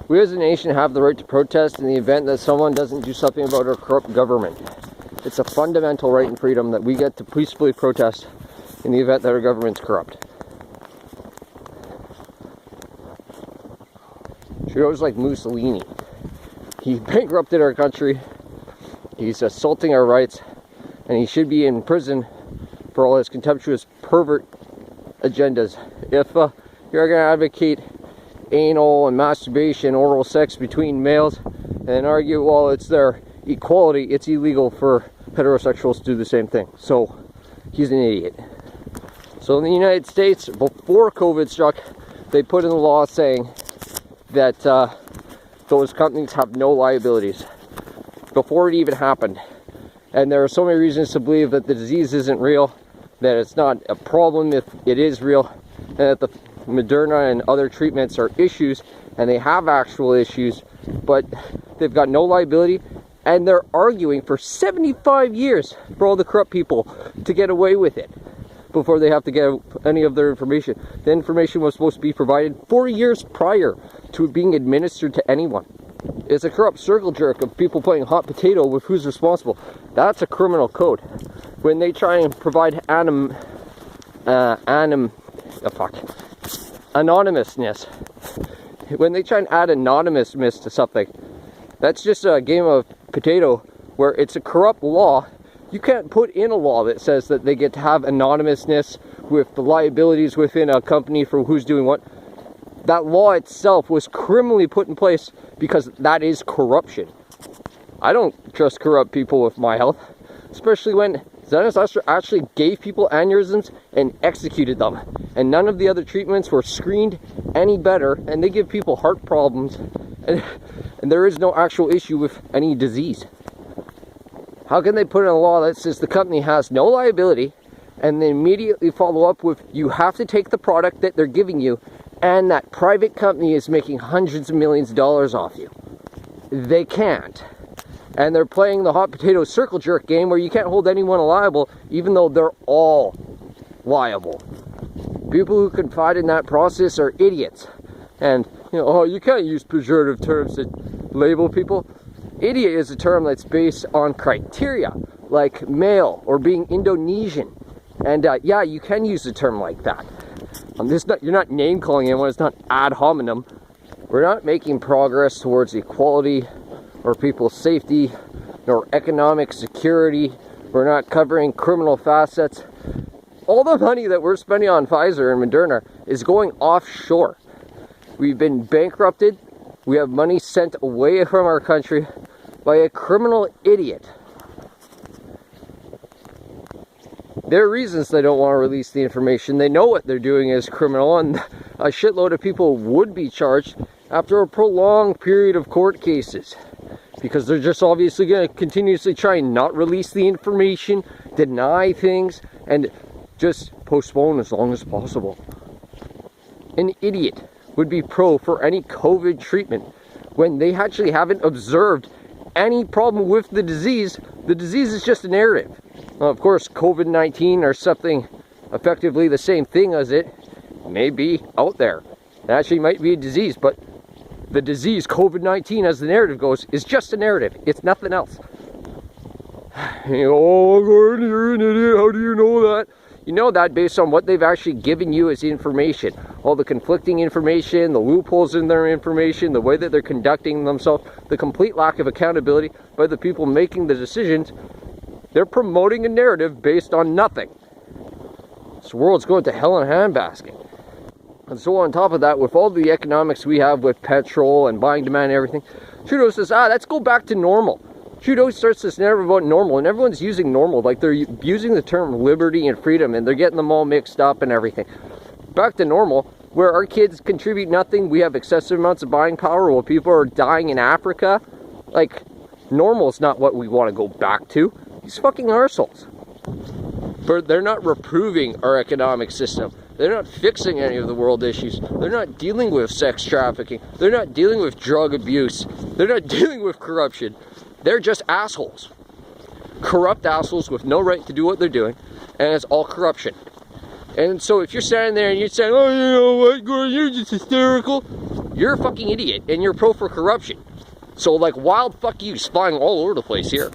We as a nation have the right to protest in the event that someone doesn't do something about our corrupt government. It's a fundamental right and freedom that we get to peacefully protest in the event that our government's corrupt. Trudeau's like Mussolini. He bankrupted our country, he's assaulting our rights, and he should be in prison for all his contemptuous pervert agendas. If you're going to advocate anal and masturbation, oral sex between males, and argue, well, it's their equality, it's illegal for heterosexuals to do the same thing. So, he's an idiot. So in the United States, before COVID struck, they put in the law saying that those companies have no liabilities. Before it even happened. And there are so many reasons to believe that the disease isn't real, that it's not a problem if it is real, and that the Moderna and other treatments are issues, and they have actual issues, but they've got no liability, and they're arguing for 75 years for all the corrupt people to get away with it before they have to get any of their information. The information was supposed to be provided 4 years prior to it being administered to anyone. It's a corrupt circle jerk of people playing hot potato with who's responsible. That's a criminal code. When they try and provide anonymousness. When they try and add anonymousness to something, that's just a game of potato where it's a corrupt law. You can't put in a law that says that they get to have anonymousness with the liabilities within a company for who's doing what. That law itself was criminally put in place because that is corruption. I don't trust corrupt people with my health, especially when Dennis Lester actually gave people aneurysms and executed them. And none of the other treatments were screened any better, and they give people heart problems, and there is no actual issue with any disease. How can they put in a law that says the company has no liability, and then immediately follow up with, you have to take the product that they're giving you, and that private company is making hundreds of millions of dollars off you? They can't. And they're playing the hot potato circle jerk game where you can't hold anyone liable, even though they're all liable. People who confide in that process are idiots. And, oh, you can't use pejorative terms to label people. Idiot is a term that's based on criteria, like male or being Indonesian. And yeah, you can use a term like that. You're not name calling anyone, it's not ad hominem. We're not making progress towards equality or people's safety, nor economic security. We're not covering criminal facets. All the money that we're spending on Pfizer and Moderna is going offshore. We've been bankrupted. We have money sent away from our country by a criminal idiot. There are reasons they don't want to release the information. They know what they're doing is criminal, and a shitload of people would be charged after a prolonged period of court cases. Because they're just obviously going to continuously try and not release the information, deny things, and just postpone as long as possible. An idiot would be pro for any COVID treatment when they actually haven't observed any problem with the disease. The disease is just a narrative. Now, of course, COVID-19 or something effectively the same thing as it may be out there. It actually might be a disease, but the disease, COVID-19, as the narrative goes, is just a narrative. It's nothing else. Oh, Gordon, you're an idiot. How do you know that? You know that based on what they've actually given you as information. All the conflicting information, the loopholes in their information, the way that they're conducting themselves, the complete lack of accountability by the people making the decisions. They're promoting a narrative based on nothing. This world's going to hell in a handbasket. And so on top of that, with all the economics we have with petrol and buying demand and everything, Trudeau says, let's go back to normal. Trudeau starts this narrative about normal, and everyone's using normal, like they're using the term liberty and freedom, and they're getting them all mixed up and everything. Back to normal, where our kids contribute nothing, we have excessive amounts of buying power while people are dying in Africa. Like, normal is not what we want to go back to. These fucking arseholes. But they're not reproving our economic system. They're not fixing any of the world issues. They're not dealing with sex trafficking. They're not dealing with drug abuse. They're not dealing with corruption. They're just assholes. Corrupt assholes with no right to do what they're doing. And it's all corruption. And so if you're standing there and you're saying, oh, you know what, Gordon, you're just hysterical. you're a fucking idiot and you're pro for corruption. So like wild fuck yous flying all over the place here.